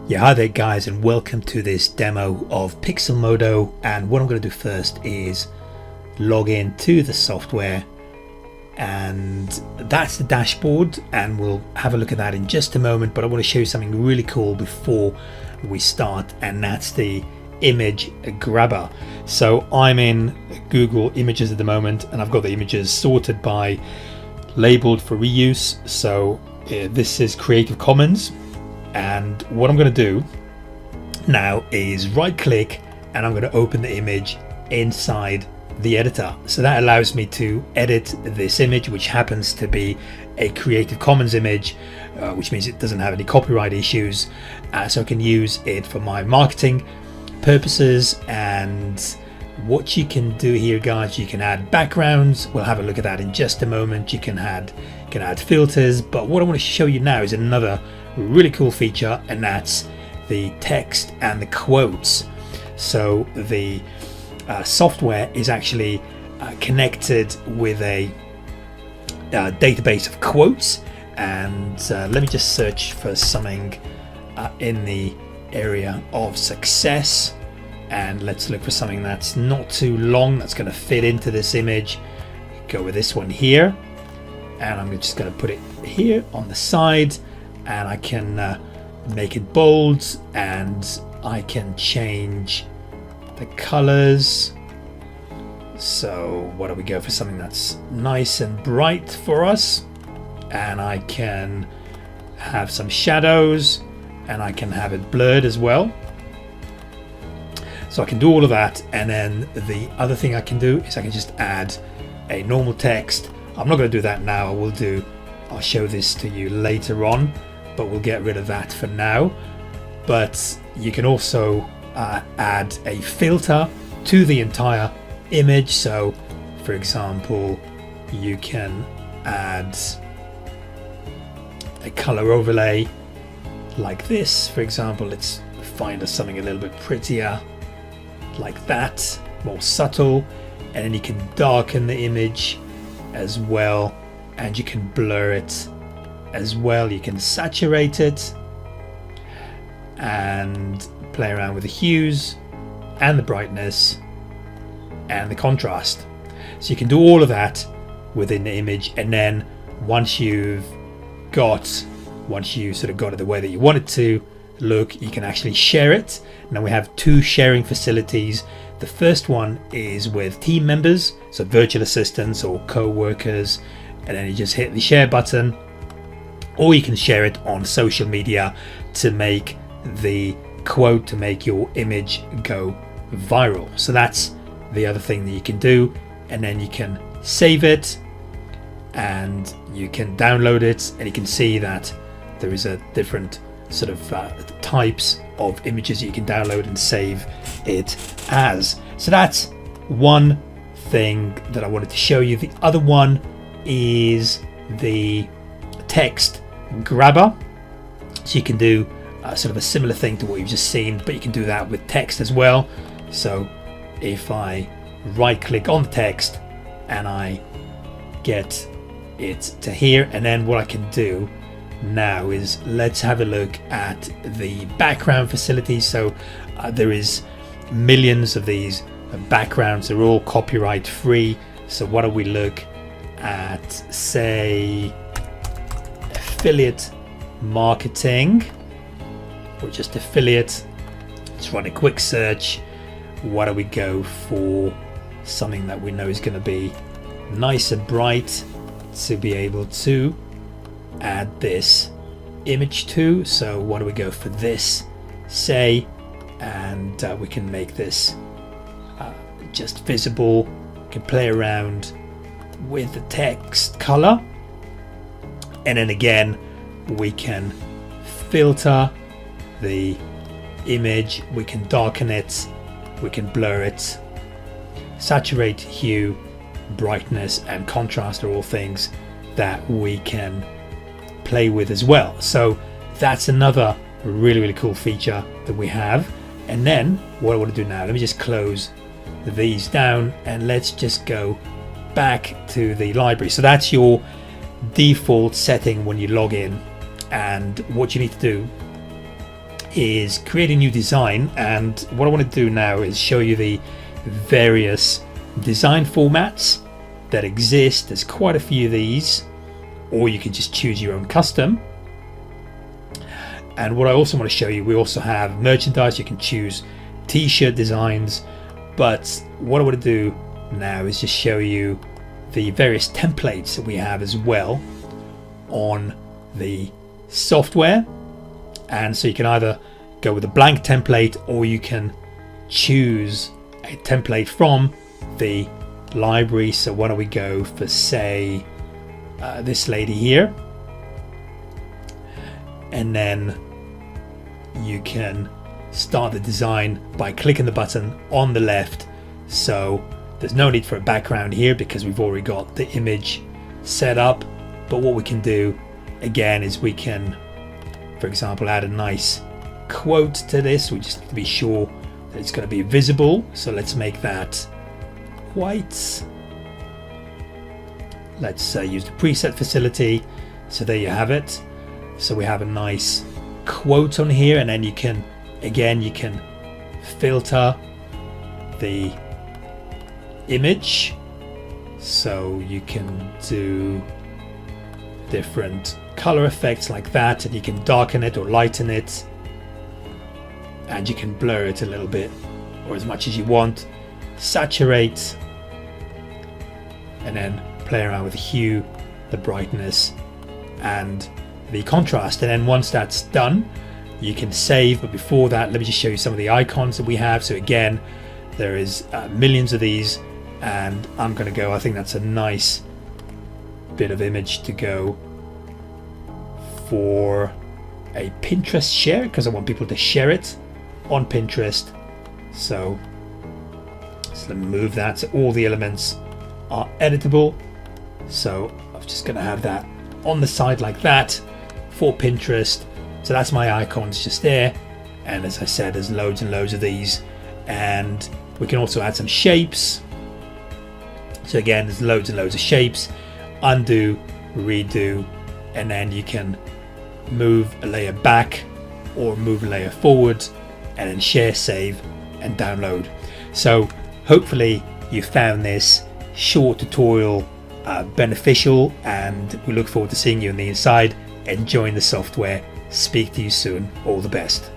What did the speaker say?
Yeah, hi there guys, and welcome to this demo of PixelModo. And what I'm going to do first is log in to the software, and that's the dashboard, and we'll have a look at that in just a moment. But I want to show you something really cool before we start, and that's the image grabber. So I'm in Google Images at the moment, and I've got the images sorted by labeled for reuse. So this is Creative Commons. And what I'm going to do now is right click, and I'm going to open the image inside the editor. So that allows me to edit this image, which happens to be a Creative Commons image, which means it doesn't have any copyright issues. So I can use it for my marketing purposes. And what you can do here, guys, you can add backgrounds. We'll have a look at that in just a moment. You can add filters, but what I want to show you now is another really cool feature, and that's the text and the quotes. So the software is actually connected with a database of quotes, and let me just search for something in the area of success, and let's look for something that's not too long, that's going to fit into this image. Go with this one here, and I'm just going to put it here on the side, and I can make it bold, and I can change the colors. So why don't we go for something that's nice and bright for us, and I can have some shadows, and I can have it blurred as well. So I can do all of that, and then the other thing I can do is I can just add a normal text. I'm not going to do that now. I'll show this to you later on, but we'll get rid of that for now. But you can also add a filter to the entire image. So for example, you can add a color overlay like this. For example, let's find us something a little bit prettier like that, more subtle, and then you can darken the image as well, and you can blur it as well. You can saturate it and play around with the hues and the brightness and the contrast. So you can do all of that within the image, and then once you sort of got it the way that you want it to look, you can actually share it. Now we have two sharing facilities. The first one is with team members, so virtual assistants or co-workers, and then you just hit the share button, or you can share it on social media to make the quote, to make your image go viral. So that's the other thing that you can do, and then you can save it, and you can download it, and you can see that there is a different sort of types of images you can download and save it as. So that's one thing that I wanted to show you. The other one is the text grabber. So you can do sort of a similar thing to what you've just seen, but you can do that with text as well. So if I right click on the text and I get it to here, and then what I can do now is let's have a look at the background facility. So there is millions of these backgrounds. They're all copyright free. So why don't we look at, say, affiliate marketing, or just affiliate. Let's run a quick search. Why don't we go for something that we know is going to be nice and bright to be able to add this image to. So why don't we go for this, say, and we can make this just visible. We can play around with the text color, and then again we can filter the image, we can darken it, we can blur it, saturate, hue, brightness, and contrast are all things that we can play with as well. So that's another really cool feature that we have. And then what I want to do now, let me just close these down, and let's just go back to the library. So that's your default setting when you log in, and what you need to do is create a new design, and what I want to do now is show you the various design formats that exist. There's quite a few of these, or you can just choose your own custom. And what I also want to show you, we also have merchandise. You can choose t-shirt designs, but what I want to do now is just show you the various templates that we have as well on the software. And so you can either go with a blank template, or you can choose a template from the library. So why don't we go for, say, this lady here, and then you can start the design by clicking the button on the left. So there's no need for a background here because we've already got the image set up. But what we can do again is we can, for example, add a nice quote to this. We just have to be sure that it's going to be visible. So let's make that white. Let's use the preset facility. So there you have it. So we have a nice quote on here, and then you can, again, you can filter the image. So you can do different color effects like that, and you can darken it or lighten it, and you can blur it a little bit or as much as you want, saturate, and then play around with the hue, the brightness, and the contrast. And then once that's done, you can save. But before that, let me just show you some of the icons that we have. So again, there is millions of these, and I'm going to go, I think that's a nice bit of image to go for a Pinterest share, because I want people to share it on Pinterest. So let me move that so all the elements are editable. So I'm just going to have that on the side like that for Pinterest. So that's my icons just there, and as I said, there's loads and loads of these, and we can also add some shapes. So again, there's loads and loads of shapes. Undo, redo, and then you can move a layer back or move a layer forward, and then share, save, and download. So hopefully you found this short tutorial beneficial, and we look forward to seeing you on the inside, enjoying the software. Speak to you soon. All the best.